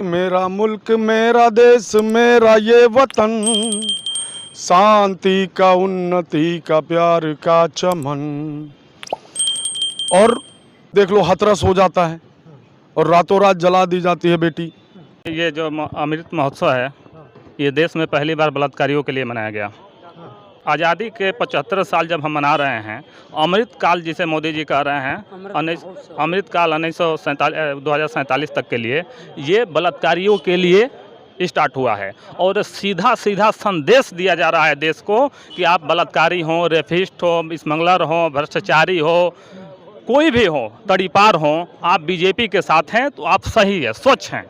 मेरा मुल्क मेरा देश मेरा ये वतन, शांति का उन्नति का प्यार का चमन। और देख लो हाथरस हो जाता है और रातों रात जला दी जाती है बेटी। ये जो अमृत महोत्सव है ये देश में पहली बार बलात्कारियों के लिए मनाया गया। आज़ादी के 75 साल जब हम मना रहे हैं, अमृत काल जिसे मोदी जी कह रहे हैं, अमृत काल 2047 तक के लिए ये बलात्कारियों के लिए स्टार्ट हुआ है। और सीधा सीधा संदेश दिया जा रहा है देश को कि आप बलात्कारी हो, रेपिस्ट हो, स्मगलर हो, भ्रष्टाचारी हो, कोई भी हो, तड़ीपार हो, आप बीजेपी के साथ हैं तो आप सही है, स्वच्छ हैं।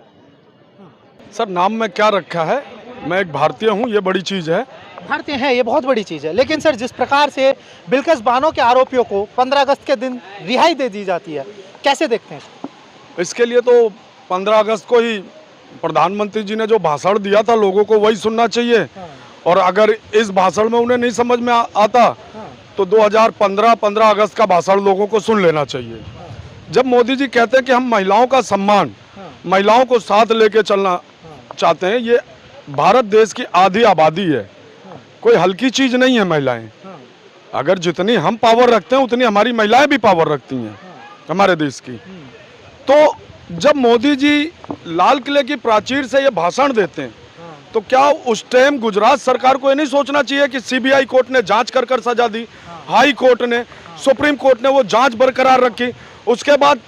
सर नाम में क्या रखा है, मैं एक भारतीय हूँ, ये बड़ी चीज़ है। भारतीय हैं, ये बहुत बड़ी चीज़ है। लेकिन सर जिस प्रकार से बिल्किस बानो के आरोपियों को 15 अगस्त के दिन रिहाई दे दी जाती है, कैसे देखते हैं? इसके लिए तो 15 अगस्त को ही प्रधानमंत्री जी ने जो भाषण दिया था लोगों को वही सुनना चाहिए। और अगर इस भाषण में उन्हें नहीं समझ में आता तो 15 अगस्त का भाषण लोगों को सुन लेना चाहिए। जब मोदी जी कहते हैं कि हम महिलाओं का सम्मान, महिलाओं को साथ लेके चलना चाहते हैं, ये भारत देश की आधी आबादी है, कोई हल्की चीज नहीं है महिलाएं। अगर जितनी हम पावर रखते हैं उतनी हमारी महिलाएं भी पावर रखती हैं हमारे देश की। तो जब मोदी जी लाल किले की प्राचीर से ये भाषण देते हैं तो क्या उस टाइम गुजरात सरकार को ये नहीं सोचना चाहिए कि सीबीआई कोर्ट ने जांच कर सजा दी, हाई कोर्ट ने, सुप्रीम कोर्ट ने वो जांच बरकरार रखी, उसके बाद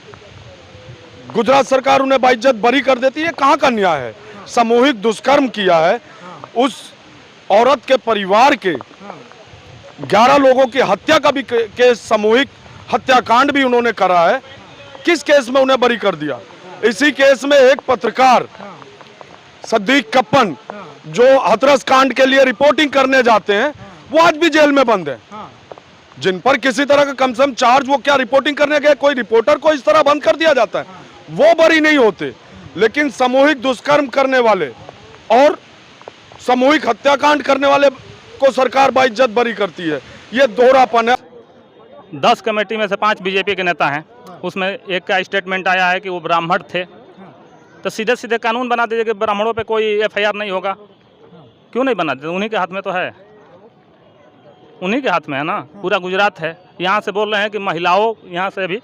गुजरात सरकार उन्हें बाइज्जत बरी कर देती है? कहाँ का न्याय है? सामूहिक दुष्कर्म किया है, उस औरत के परिवार के 11 लोगों की हत्या का भी केस, सामूहिक हत्याकांड भी उन्होंने करा है। किस केस में उन्हें बरी कर दिया? इसी केस में एक पत्रकार सद्दीक कप्पन जो हाथरस कांड के लिए रिपोर्टिंग करने जाते हैं, वो आज भी जेल में बंद है। जिन पर किसी तरह का कम से कम चार्ज, वो क्या रिपोर्टिंग करने गए, कोई रिपोर्टर को इस तरह बंद कर दिया जाता है? वो बरी नहीं होते। लेकिन सामूहिक दुष्कर्म करने वाले और सामूहिक हत्याकांड करने वाले को सरकार बाइज्जत बरी करती है। ये दोहरापन है। 10 कमेटी में से 5 बीजेपी के नेता हैं, उसमें एक का स्टेटमेंट आया है कि वो ब्राह्मण थे। तो सीधे सीधे कानून बना दीजिए कि ब्राह्मणों पे कोई एफआईआर नहीं होगा। क्यों नहीं बना देते? उन्हीं के हाथ में तो है, उन्हीं के हाथ में है ना। पूरा गुजरात है। यहाँ से बोल रहे हैं कि महिलाओं, यहाँ से भी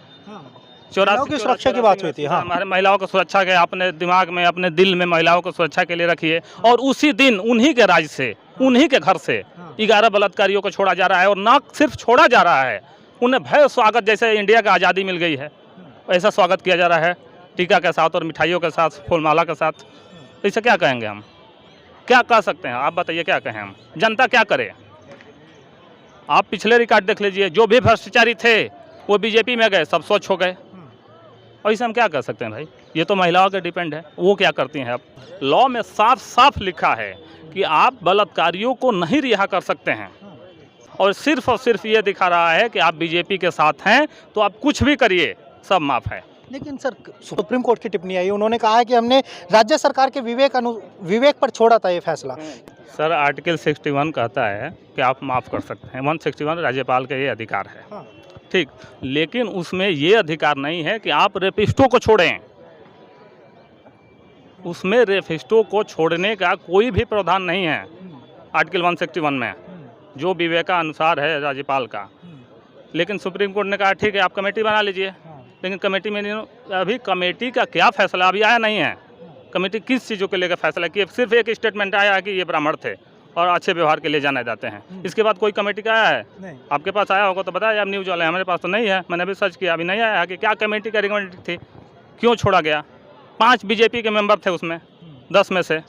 84 की सुरक्षा की बात हुई थी। हाँ, हमारे महिलाओं को सुरक्षा के अपने दिमाग में, अपने दिल में महिलाओं को सुरक्षा के लिए रखिए। और उसी दिन उन्हीं के राज्य से, उन्हीं के घर से 11 बलात्कारियों को छोड़ा जा रहा है। और ना सिर्फ छोड़ा जा रहा है, उन्हें भव्य स्वागत, जैसे इंडिया का आज़ादी मिल गई है ऐसा स्वागत किया जा रहा है, टीका के साथ और मिठाइयों के साथ, फूलमाला के साथ। इसे क्या कहेंगे हम? क्या कह सकते हैं? आप बताइए क्या कहें हम? जनता क्या करे? आप पिछले रिकॉर्ड देख लीजिए, जो भी भ्रष्टाचारी थे वो बीजेपी में गए, सब स्वच्छ हो गए। और इसे हम क्या कर सकते हैं भाई? ये तो महिलाओं के डिपेंड है, वो क्या करती हैं। अब लॉ में साफ साफ लिखा है कि आप बलात्कारियों को नहीं रिहा कर सकते हैं। और सिर्फ ये दिखा रहा है कि आप बीजेपी के साथ हैं तो आप कुछ भी करिए, सब माफ़ है। लेकिन सर सुप्रीम कोर्ट की टिप्पणी आई, उन्होंने कहा है कि हमने राज्य सरकार के विवेक पर छोड़ा था ये फैसला। सर आर्टिकल 61 कहता है कि आप माफ़ कर सकते हैं। 161 राज्यपाल का ये अधिकार है, ठीक। लेकिन उसमें ये अधिकार नहीं है कि आप रेपिस्टों को छोड़ें। उसमें रेपिस्टों को छोड़ने का कोई भी प्रावधान नहीं है आर्टिकल 161 में, जो विवेकानुसार है राज्यपाल का। लेकिन सुप्रीम कोर्ट ने कहा ठीक है आप कमेटी बना लीजिए। लेकिन कमेटी में अभी कमेटी का क्या फैसला अभी आया नहीं है। कमेटी किस चीज़ों के लेकर फैसला किया? सिर्फ एक स्टेटमेंट आया है कि ये ब्राह्मण थे और अच्छे व्यवहार के लिए जाने जाते हैं। इसके बाद कोई कमेटी का आया है? नहीं। आपके पास आया होगा तो बताया आप न्यूज़ वाले, हमारे पास तो नहीं है। मैंने अभी सर्च किया, अभी नहीं आया है कि क्या कमेटी का रिकमेंडेड थी, क्यों छोड़ा गया। 5 बीजेपी के मेंबर थे उसमें 10 में से।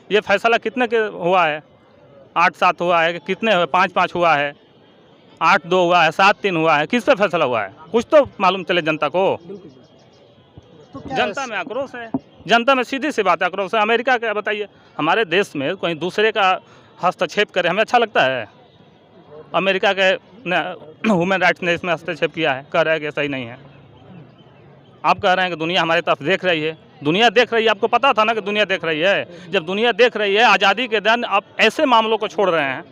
ये फैसला कितने के हुआ है? 8-7 हुआ है, कितने हुए? 5-5 हुआ है, 8-2 हुआ है, 7-3 हुआ है। किस पे फैसला हुआ है? कुछ तो मालूम चले जनता को। तो जनता में आक्रोश है, जनता में सीधी सी बात है आक्रोश है। अमेरिका का बताइए, हमारे देश में कोई दूसरे का हस्तक्षेप करे हमें अच्छा लगता है? अमेरिका के ह्यूमन राइट्स ने इसमें हस्तक्षेप किया है, कह रहा है कि सही नहीं है। आप कह रहे हैं कि दुनिया हमारी तरफ देख रही है। दुनिया देख रही है, आपको पता था ना कि दुनिया देख रही है। जब दुनिया देख रही है, आज़ादी के दिन आप ऐसे मामलों को छोड़ रहे हैं,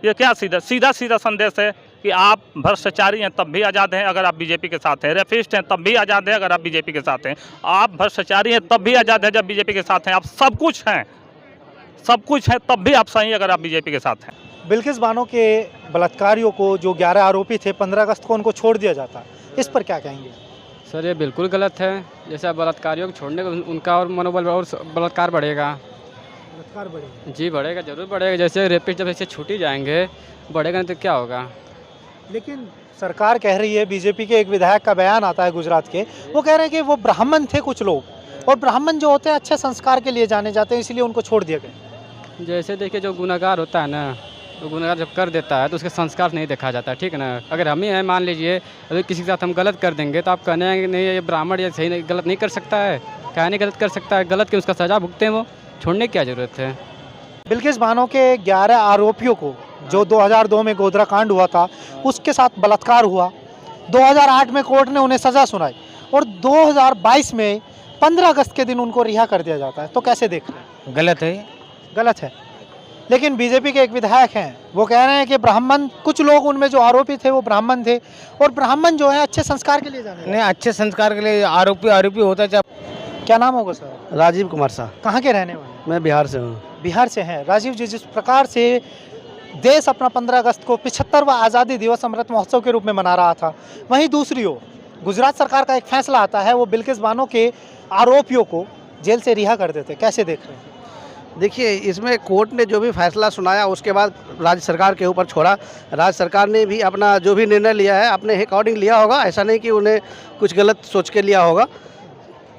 ये क्या सीधा संदेश है कि आप भ्रष्टाचारी हैं तब भी आज़ाद हैं अगर आप बीजेपी के साथ हैं, रेफिस्ट हैं तब भी आज़ाद हैं अगर आप बीजेपी के साथ हैं, आप भ्रष्टाचारी हैं तब भी आज़ाद हैं जब बीजेपी के साथ हैं, आप सब कुछ हैं तब भी आप सही अगर आप बीजेपी के साथ हैं। बिल्किस बानो के बलात्कारियों को जो 11 आरोपी थे 15 अगस्त को उनको छोड़ दिया जाता, इस पर क्या कहेंगे? सर ये बिल्कुल गलत है। जैसे अब बलात्कारियों को छोड़ने को उनका और मनोबल और बलात्कार बढ़ेगा। बलात्कार बढ़ेगा? जी बढ़ेगा, जरूर बढ़ेगा। जैसे रेपिस्ट जब ऐसे छूटी जाएंगे बढ़ेगा नहीं तो क्या होगा। लेकिन सरकार कह रही है, बीजेपी के एक विधायक का बयान आता है गुजरात के, वो कह रहे हैं कि वो ब्राह्मण थे कुछ लोग, और ब्राह्मण जो होते हैं अच्छे संस्कार के लिए जाने जाते हैं, इसलिए उनको छोड़ दिया गया। जैसे देखिए जो गुनहगार होता है ना, तो गुनहगार जब कर देता है तो उसके संस्कार नहीं देखा जाता, ठीक है ना। अगर हम ही हैं, मान लीजिए अगर किसी के साथ हम गलत कर देंगे तो आप कहने हैं नहीं ये ब्राह्मण ये सही नहीं गलत नहीं कर सकता है, क्या नहीं गलत कर सकता है, गलत के उसका सज़ा भुगतें, वो छोड़ने की क्या ज़रूरत है। बिल्किस बानो के 11 आरोपियों को जो 2002 में गोधरा कांड हुआ था उसके साथ बलात्कार हुआ, 2008 में कोर्ट ने उन्हें सज़ा सुनाई और 2022 में 15 अगस्त के दिन उनको रिहा कर दिया जाता है, तो कैसे देख रहे हैं? गलत है। गलत है। लेकिन बीजेपी के एक विधायक हैं, वो कह रहे हैं कि ब्राह्मण, कुछ लोग उनमें जो आरोपी थे वो ब्राह्मण थे, और ब्राह्मण जो है अच्छे संस्कार के लिए जाने नहीं, अच्छे संस्कार के लिए आरोपी होता है। जाते। क्या नाम होगा सर? राजीव कुमार शाह। कहाँ के रहने वाले? मैं बिहार से हूँ। बिहार से हैं। राजीव जी, जिस प्रकार से देश अपना 15 अगस्त को 75वां आज़ादी दिवस अमृत महोत्सव के रूप में मना रहा था, वहीं दूसरी ओर गुजरात सरकार का एक फैसला आता है, वो बिल्किस बानो के आरोपियों को जेल से रिहा कर देते। कैसे देख रहे हैं? देखिए, इसमें कोर्ट ने जो भी फैसला सुनाया उसके बाद राज्य सरकार के ऊपर छोड़ा। राज्य सरकार ने भी अपना जो भी निर्णय लिया है अपने अकॉर्डिंग लिया होगा, ऐसा नहीं कि उन्हें कुछ गलत सोच के लिया होगा।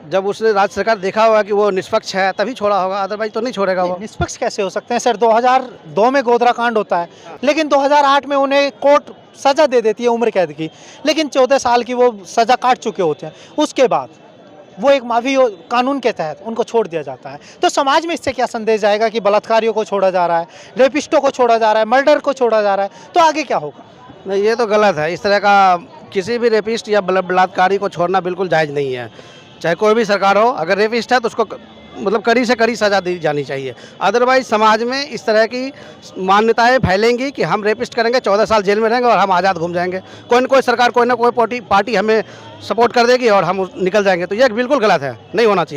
जब उसने राज्य सरकार देखा होगा कि वो निष्पक्ष है तभी छोड़ा होगा, अदरवाइज तो नहीं छोड़ेगा वो। निष्पक्ष कैसे हो सकते हैं सर? 2002 में गोधरा कांड होता है, लेकिन 2008 में उन्हें कोर्ट सज़ा दे देती है उम्र कैद की, लेकिन 14 साल की वो सज़ा काट चुके होते हैं। उसके बाद वो एक माफी कानून के तहत उनको छोड़ दिया जाता है। तो समाज में इससे क्या संदेश जाएगा कि बलात्कारियों को छोड़ा जा रहा है, रेपिस्टों को छोड़ा जा रहा है, मर्डर को छोड़ा जा रहा है, तो आगे क्या होगा? नहीं, ये तो गलत है। इस तरह का किसी भी रेपिस्ट या बलात्कारी को छोड़ना बिल्कुल जायज़ नहीं है, चाहे कोई भी सरकार हो। अगर रेपिस्ट है तो उसको मतलब कड़ी से कड़ी सज़ा दी जानी चाहिए। अदरवाइज समाज में इस तरह की मान्यताएं फैलेंगी कि हम रेपिस्ट करेंगे 14 साल जेल में रहेंगे और हम आज़ाद घूम जाएंगे। कोई ना कोई सरकार, कोई ना कोई पार्टी हमें सपोर्ट कर देगी और हम निकल जाएंगे, तो ये बिल्कुल गलत है, नहीं होना चाहिए।